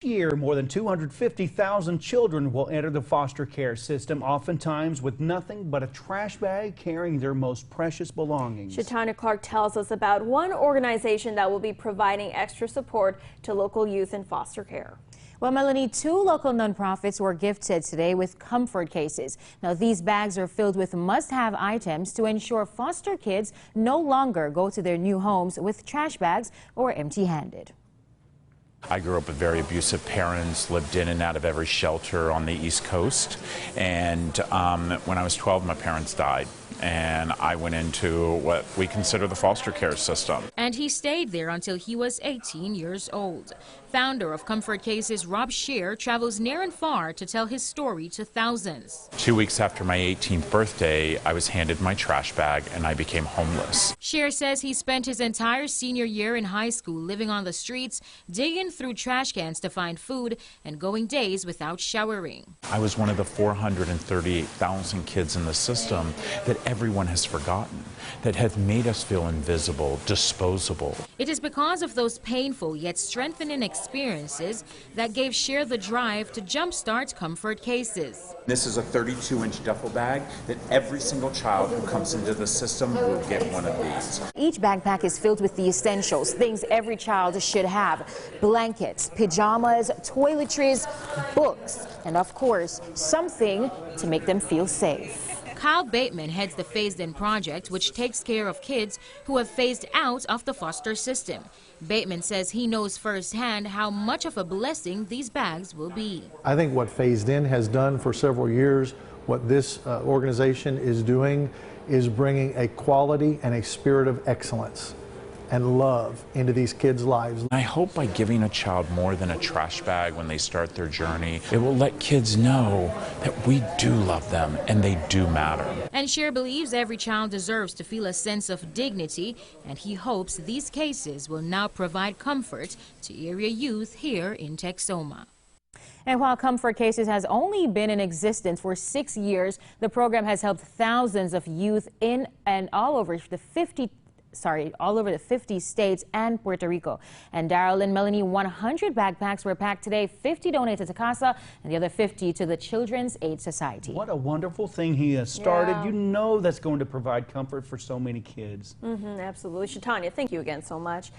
Year, more than 250,000 children will enter the foster care system, oftentimes with nothing but a trash bag carrying their most precious belongings. Shatanya Clark tells us about one organization that will be providing extra support to local youth in foster care. Well, Melanie, 2 local nonprofits were gifted today with comfort cases. Now, these bags are filled with must-have items to ensure foster kids no longer go to their new homes with trash bags or empty-handed. I grew up with very abusive parents, lived in and out of every shelter on the East Coast, and when I was 12, my parents died, and I went into what we consider the foster care system. And he stayed there until he was 18 years old. Founder of Comfort Cases, Rob Scheer, travels near and far to tell his story to thousands. 2 weeks after my 18th birthday, I was handed my trash bag and I became homeless. Scheer says he spent his entire senior year in high school living on the streets, digging through trash cans to find food and going days without showering. I was one of the 438,000 kids in the system that everyone has forgotten, that have made us feel invisible, disposable. It is because of those painful yet strengthening experiences that gave Scheer the drive to jumpstart Comfort Cases. This is a 32-inch duffel bag that every single child who comes into the system will get one of these. Each backpack is filled with the essentials, things every child should have: blankets, pajamas, toiletries, books, and of course, something to make them feel safe. Kyle Bateman heads the Phased-In Project, which takes care of kids who have phased out of the foster system. Bateman says he knows firsthand how much of a blessing these bags will be. I think what Phased In has done for several years, what this organization is doing, is bringing a quality and a spirit of excellence and love into these kids' lives. I hope by giving a child more than a trash bag when they start their journey, it will let kids know that we do love them and they do matter. And Scheer believes every child deserves to feel a sense of dignity, and he hopes these cases will now provide comfort to area youth here in Texoma. And while Comfort Cases has only been in existence for 6 years, the program has helped thousands of youth in and all over the 50 states and Puerto Rico. And Daryl and Melanie, 100 backpacks were packed today, 50 donated to CASA and the other 50 to the Children's Aid Society. What a wonderful thing he has started. Yeah. You know that's going to provide comfort for so many kids. Absolutely. Shatanya, thank you again so much.